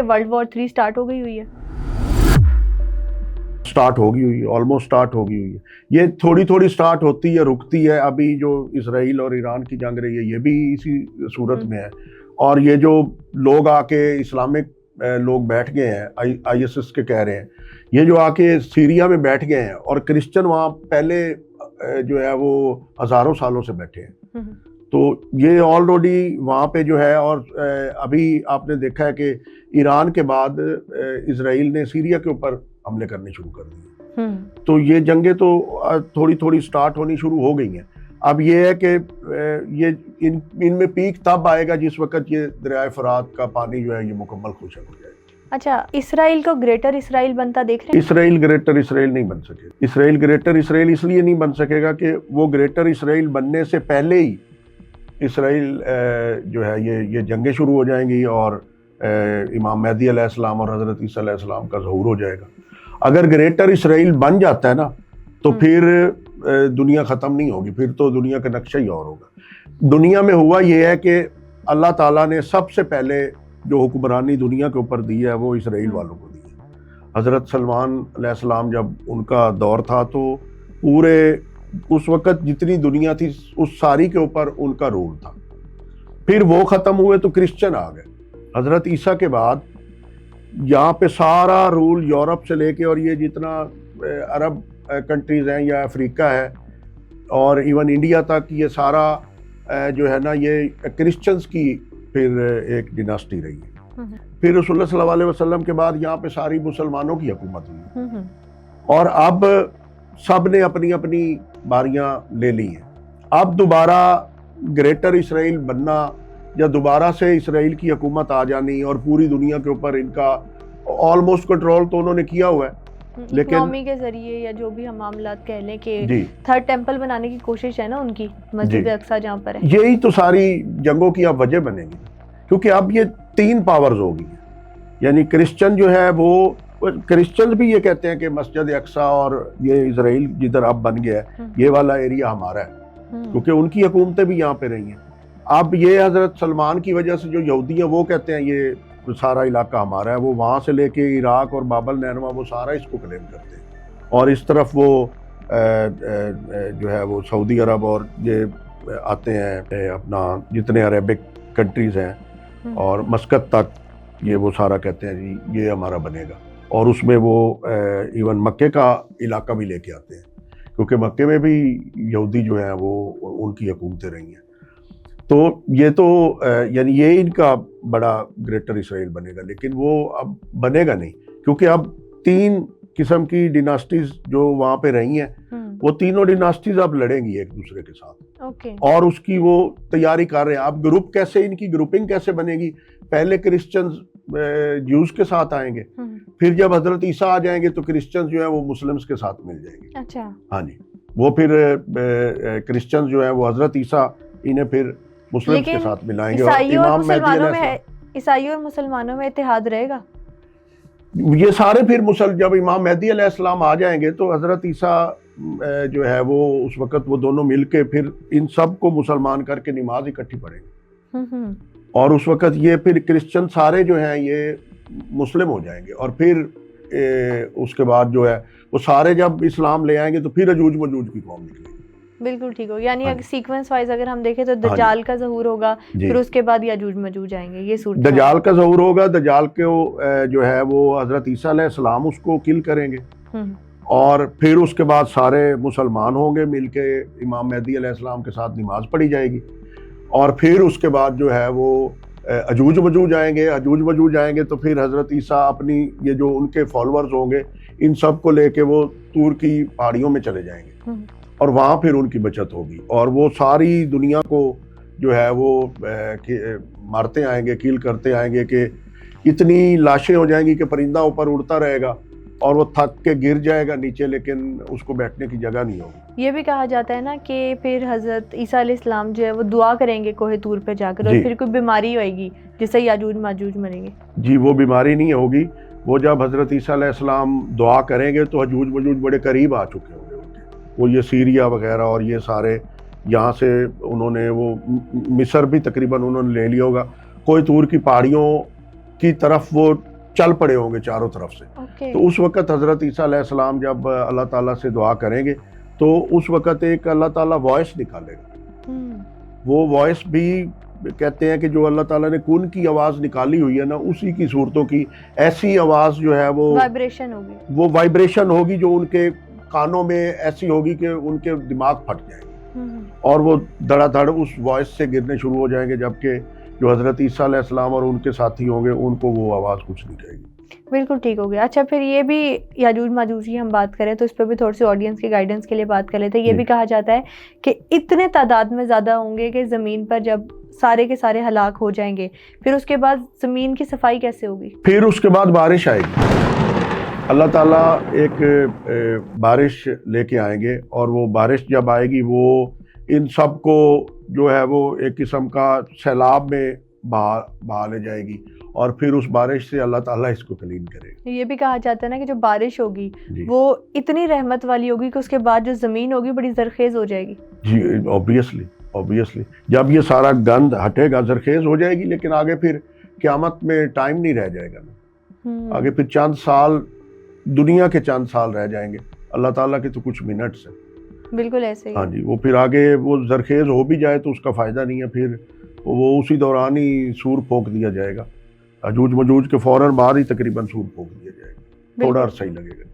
World war 3 start हो गई हुई है? स्टार्ट होगी हुई है, ऑलमोस्ट स्टार्ट होगी हुई है। ये थोड़ी थोड़ी स्टार्ट होती है, रुकती है। अभी जो इसराइल और ईरान की जंग रही है ये भी इसी सूरत में है। और ये जो लोग आके इस्लामिक लोग बैठ गए हैं, ISIS के कह रहे हैं, ये जो आके सीरिया में बैठ गए हैं, और क्रिश्चियन वहाँ पहले जो है वो हज़ारों सालों से बैठे हैं। तो ये ऑलरेडी वहाँ पे जो है, और अभी आपने देखा है कि ईरान के बाद इसराइल ने सीरिया के ऊपर हमले करने शुरू कर दिए। तो ये जंगें तो थोड़ी थोड़ी स्टार्ट होनी शुरू हो गई हैं। अब ये है कि ये इनमें पीक तब आएगा जिस वक्त ये दरियाए फरात का पानी जो है ये मुकम्मल खुशक हो जाएगा। अच्छा, इसराइल को ग्रेटर इसराइल बनता देख रहे हैं? इसराइल ग्रेटर इसराइल नहीं बन सकेगा। इसराइल ग्रेटर इसराइल इसलिए नहीं बन सकेगा कि वो ग्रेटर इसराइल बनने से पहले ही इसराइल जो है ये जंगें शुरू हो जाएंगी, और इमाम मेहदी अलैहिस्सलाम और हज़रत ईसा अलैहिस्सलाम का ज़हूर हो जाएगा। अगर ग्रेटर इसराइल बन जाता है ना, तो फिर दुनिया ख़त्म नहीं होगी, फिर तो दुनिया का नक्शा ही और होगा। दुनिया में हुआ ये है कि अल्लाह ताला ने सबसे पहले जो हुक्मरानी दुनिया के ऊपर दी है वो इसराइल वालों को दी है। हज़रत सलमान अलैहिस्सलाम जब उनका दौर था तो पूरे उस वक़्त जितनी दुनिया थी उस सारी के ऊपर उनका रूल था। फिर वो ख़त्म हुए तो क्रिश्चियन आ गए। हज़रत ईसा के बाद यहाँ पे सारा रूल यूरोप से लेके और ये जितना अरब कंट्रीज़ हैं या अफ्रीका है और इवन इंडिया तक, ये सारा जो है ना ये क्रिश्चियंस की फिर एक डिनास्टी रही है। फिर रसूलुल्लाह सल्लल्लाहु अलैहि वसल्लम के बाद यहाँ पे सारी मुसलमानों की हुकूमत हुई, और अब सब ने अपनी अपनी बारियां ले ली हैं। अब दोबारा ग्रेटर इसराइल बनना या दोबारा से इसराइल की हुकूमत आ जानी और पूरी दुनिया के ऊपर इनका ऑलमोस्ट कंट्रोल तो उन्होंने किया हुआ है, लेकिन इकोनॉमी के जरिए या जो भी हम मामलात कह लें कि थर्ड टेंपल बनाने की कोशिश है ना उनकी, मस्जिद अक्सा जहाँ पर है। यही तो सारी जंगों की अब वजह बनेगी, क्योंकि अब ये 3 पावर्स होगी। यानी क्रिश्चियन जो है वो, क्रिश्चियन भी ये कहते हैं कि मस्जिद अक्सा और ये इसराइल जिधर अब बन गया है ये वाला एरिया हमारा है, क्योंकि उनकी हुकूमतें भी यहाँ पे रही हैं। अब ये हज़रत सलमान की वजह से जो यहूदी हैं वो कहते हैं ये सारा इलाका हमारा है, वो वहाँ से लेके इराक और बाबल नैनवा वो सारा इसको क्लेम करते हैं। और इस तरफ वो जो है वो सऊदी अरब और ये आते हैं अपना जितने अरेबिक कंट्रीज़ हैं और मस्कत तक, ये वो सारा कहते हैं जी ये हमारा बनेगा। और उसमें वो इवन मक्के का इलाका भी लेके आते हैं, क्योंकि मक्के में भी यहूदी जो हैं वो उनकी हुकूमतें रही हैं। तो ये तो यानी ये इनका बड़ा ग्रेटर इसराइल बनेगा, लेकिन वो अब बनेगा नहीं, क्योंकि अब 3 किस्म की डिनास्टीज जो वहाँ पे रही हैं वो तीनों डिनास्टीज अब लड़ेंगी एक दूसरे के साथ। और उसकी वो तैयारी कर रहे हैं। अब ग्रुप कैसे, इनकी ग्रुपिंग कैसे बनेगी? पहले क्रिश्चियंस ज्यूज के साथ आएंगे, फिर जब हजरत ईसा आ जाएंगे तो क्रिश्चियंस जो है वो मुस्लिम्स के साथ मिल जाएंगे। अच्छा, हाँ जी, वो फिर क्रिश्चियंस जो है वो हजरत ईसा इन्हें फिर मुस्लिम्स के साथ मिलाएंगे। ईसाइयों और मुसलमानों में इत्तेहाद रहेगा। ये सारे फिर जब इमाम मेहदी अलैहिस्सलाम आ जाएंगे तो हजरत ईसा जो है वो उस वक़्त वो दोनों मिलके फिर इन सब को मुसलमान करके नमाज इकट्ठी पढ़ेंगे, और उस वक़्त ये फिर क्रिश्चियन सारे जो हैं ये मुस्लिम हो जाएंगे, और फिर उसके बाद जो है वो सारे जब इस्लाम ले आएंगे तो फिर अजूज मजूज की कौम निकलेगी। बिल्कुल ठीक हो, यानी अगर सीक्वेंस वाइज अगर हम देखें तो दज्जाल का ज़हूर होगा, फिर उसके बाद याजूज मजूज आएंगे। ये सूरत दज्जाल का ज़हूर होगा। दज्जाल के जो है वो हज़रत ईसा अलैहिस्सलाम उसको किल करेंगे, और फिर उसके बाद सारे मुसलमान होंगे मिलके, इमाम मेहदी अलैहिस्सलाम के साथ नमाज पढ़ी जाएगी, और फिर उसके बाद जो है वो अजूज मजूज आएंगे। अजूज मजूज आएंगे तो फिर हज़रत ईसा अपनी ये जो उनके फॉलोअर्स होंगे इन सब को लेके वो तूर की पहाड़ियों में चले जाएंगे, और वहाँ फिर उनकी बचत होगी, और वो सारी दुनिया को जो है वो मारते आएंगे, किल करते आएंगे कि इतनी लाशें हो जाएंगी कि परिंदा ऊपर उड़ता रहेगा और वो थक के गिर जाएगा नीचे, लेकिन उसको बैठने की जगह नहीं होगी। ये भी कहा जाता है ना कि फिर हज़रत ईसा अलैहिस्सलाम जो है वो दुआ करेंगे कोहे तूर पे जाकर, और फिर कोई बीमारी होएगी जिससे याजूज माजूज मरेंगे। जी, वो बीमारी नहीं होगी। वो जब हज़रत ईसा अलैहिस्सलाम दुआ करेंगे तो याजूज माजूज बड़े करीब आ चुके होंगे उनके, वो ये सीरिया वगैरह और ये सारे यहाँ से उन्होंने वो मिस्र भी तकरीबन उन्होंने ले लिया होगा। कोई तूर की पहाड़ियों की तरफ वो چل پڑے ہوں گے چاروں طرف سے. اوکے. تو اس وقت حضرت عیسیٰ علیہ السلام جب اللہ تعالیٰ سے دعا کریں گے تو اس وقت ایک اللہ تعالیٰ وائس نکالے گا. وہ وائس بھی کہتے ہیں کہ جو اللہ تعالیٰ نے کن کی آواز نکالی ہوئی ہے نا، اسی کی صورتوں کی ایسی آواز جو ہے وہ وائبریشن ہوگی، وہ وائبریشن ہوگی جو ان کے کانوں میں ایسی ہوگی کہ ان کے دماغ پھٹ جائیں گے اور وہ دھڑا دھڑ اس وائس سے گرنے شروع ہو جائیں گے، جبکہ جو حضرت عیسیٰ علیہ السلام اور ان کے ساتھی ہوں گے ان کو وہ آواز کچھ نہیں کہے گی. بالکل ٹھیک ہو گیا. اچھا پھر یہ بھی یاجوج ماجوج کی ہم بات کریں تو اس پہ بھی تھوڑی سی آڈینس کی گائیڈنس کے لیے بات کر لیتے ہیں. یہ بھی کہا جاتا ہے کہ اتنے تعداد میں زیادہ ہوں گے کہ زمین پر جب سارے کے سارے ہلاک ہو جائیں گے، پھر اس کے بعد زمین کی صفائی کیسے ہوگی؟ پھر اس کے بعد بارش آئے گی. اللہ تعالیٰ ایک بارش لے کے آئیں گے اور وہ بارش جب آئے گی وہ ان سب کو جو ہے وہ ایک قسم کا سیلاب میں بہا لے جائے گی اور پھر اس بارش سے اللہ تعالیٰ اس کو کلین کرے گا. یہ بھی کہا جاتا ہے نا کہ جو بارش ہوگی وہ اتنی رحمت والی ہوگی کہ اس کے بعد جو زمین ہوگی بڑی زرخیز ہو جائے گی. جی اوبیسلی جب یہ سارا گند ہٹے گا زرخیز ہو جائے گی، لیکن آگے پھر قیامت میں ٹائم نہیں رہ جائے گا نا. آگے پھر چند سال، دنیا کے چند سال رہ جائیں گے، اللہ تعالیٰ کے تو کچھ منٹس ہیں. بالکل ایسے ہی. ہاں جی، وہ پھر آگے وہ زرخیز ہو بھی جائے تو اس کا فائدہ نہیں ہے، پھر وہ اسی دوران ہی سور پھونک دیا جائے گا. یاجوج ماجوج کے فوراً بعد ہی تقریباً سور پھونک دیا جائے گا، تھوڑا عرصہ ہی لگے گا.